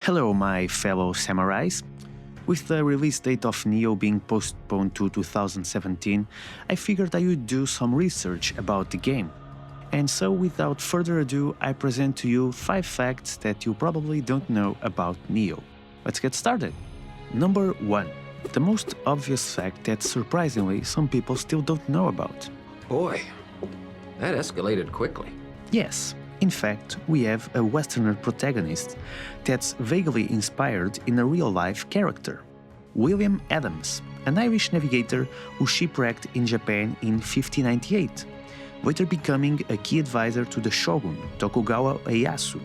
Hello, my fellow samurais. With the release date of Nioh being postponed to 2017, I figured I would do some research about the game. And so, without further ado, I present to you 5 facts that you probably don't know about Nioh. Let's get started. Number 1. The most obvious fact that surprisingly some people still don't know about. Boy, that escalated quickly. Yes, in fact, we have a Westerner protagonist that's vaguely inspired in a real-life character. William Adams, an Irish navigator who shipwrecked in Japan in 1598, later becoming a key advisor to the shogun Tokugawa Ieyasu,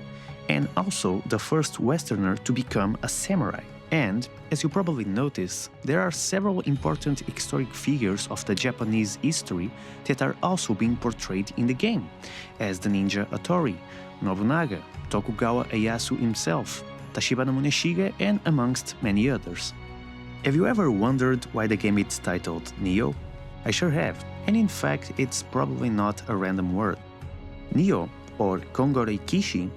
and also the first Westerner to become a samurai. And, as you probably notice, there are several important historic figures of the Japanese history that are also being portrayed in the game, as the ninja Hattori, Nobunaga, Tokugawa Ieyasu himself, Tachibana Muneshiga, and amongst many others. Have you ever wondered why the game is titled Nioh? I sure have, and in fact it's probably not a random word. Nioh, or Kongorei Kishi,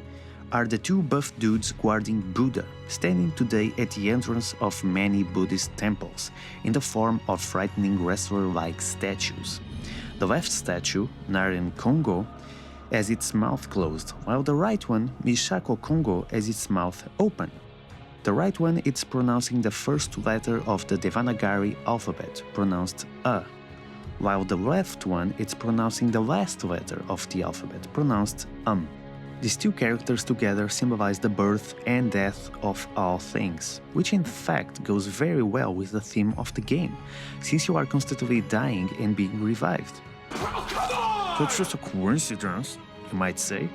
are the 2 buff dudes guarding Buddha, standing today at the entrance of many Buddhist temples, in the form of frightening wrestler-like statues. The left statue, Naren Kongo, has its mouth closed, while the right one, Mishako Kongo, has its mouth open. The right one is pronouncing the first letter of the Devanagari alphabet, pronounced A, while the left one is pronouncing the last letter of the alphabet, pronounced These 2 characters together symbolize the birth and death of all things, which in fact goes very well with the theme of the game, since you are constantly dying and being revived. So it's just a coincidence, you might say,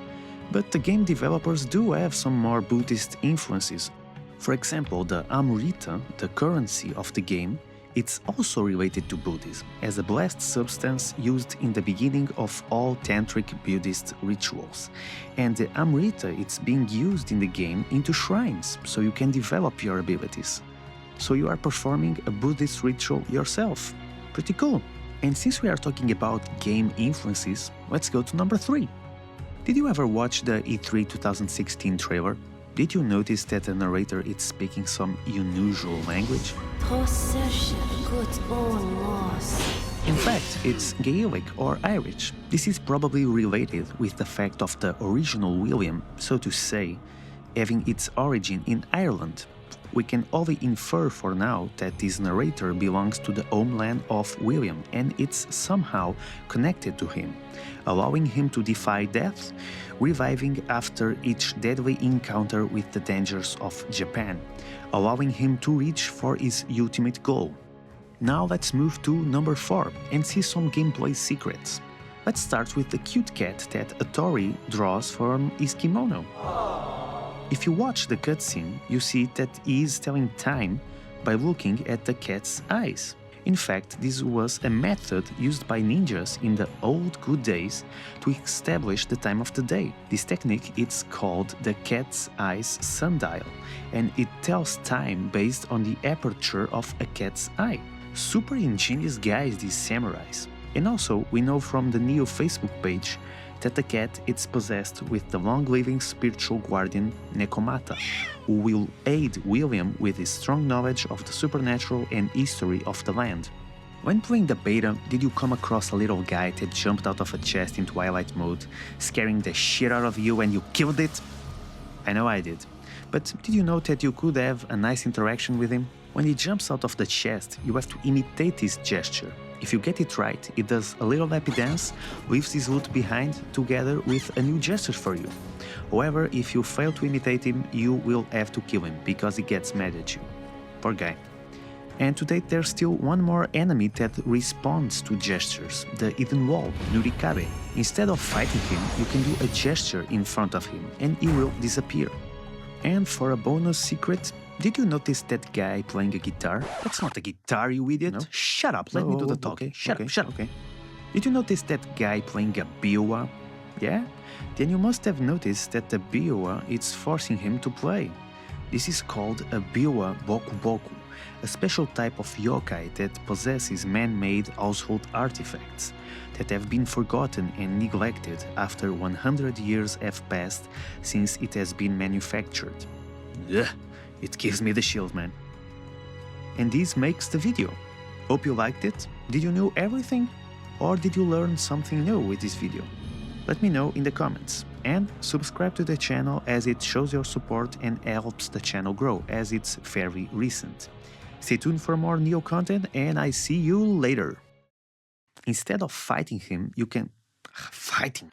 but the game developers do have some more Buddhist influences. For example, the Amrita, the currency of the game, it's also related to Buddhism, as a blessed substance used in the beginning of all tantric Buddhist rituals. And the Amrita, it's being used in the game into shrines, so you can develop your abilities. So you are performing a Buddhist ritual yourself. Pretty cool. And since we are talking about game influences, let's go to number 3. Did you ever watch the E3 2016 trailer? Did you notice that the narrator is speaking some unusual language? In fact, it's Gaelic or Irish. This is probably related with the fact of the original William, so to say, having its origin in Ireland. We can only infer for now that this narrator belongs to the homeland of William and it's somehow connected to him, allowing him to defy death, reviving after each deadly encounter with the dangers of Japan, allowing him to reach for his ultimate goal. Now let's move to number 4 and see some gameplay secrets. Let's start with the cute cat that Hattori draws from his kimono. If you watch the cutscene, you see that he is telling time by looking at the cat's eyes. In fact, this was a method used by ninjas in the old good days to establish the time of the day. This technique is called the cat's eyes sundial, and it tells time based on the aperture of a cat's eye. Super ingenious guys, these samurais. And also, we know from the Nioh Facebook page that the cat is possessed with the long-living spiritual guardian Nekomata, who will aid William with his strong knowledge of the supernatural and history of the land. When playing the beta, did you come across a little guy that jumped out of a chest in Twilight mode, scaring the shit out of you and you killed it? I know I did. But did you know that you could have a nice interaction with him? When he jumps out of the chest, you have to imitate his gesture. If you get it right, it does a little happy dance, leaves his loot behind together with a new gesture for you. However, if you fail to imitate him, you will have to kill him because he gets mad at you. Poor guy. And to date, there's still one more enemy that responds to gestures, the hidden wall, Nurikabe. Instead of fighting him, you can do a gesture in front of him and he will disappear. And for a bonus secret, did you notice that guy playing a guitar? That's not a guitar, you idiot. No? Shut up, let me do the talking. Okay, shut up. Did you notice that guy playing a biwa? Yeah? Then you must have noticed that the biwa is forcing him to play. This is called a biwa boku boku, a special type of yokai that possesses man-made household artifacts that have been forgotten and neglected after 100 years have passed since it has been manufactured. Ugh, it gives me the chills, man. And this makes the video. Hope you liked it. Did you know everything? Or did you learn something new with this video? Let me know in the comments. And subscribe to the channel as it shows your support and helps the channel grow as it's very recent. Stay tuned for more Nioh content and I see you later. Instead of fighting him, you can... Fighting...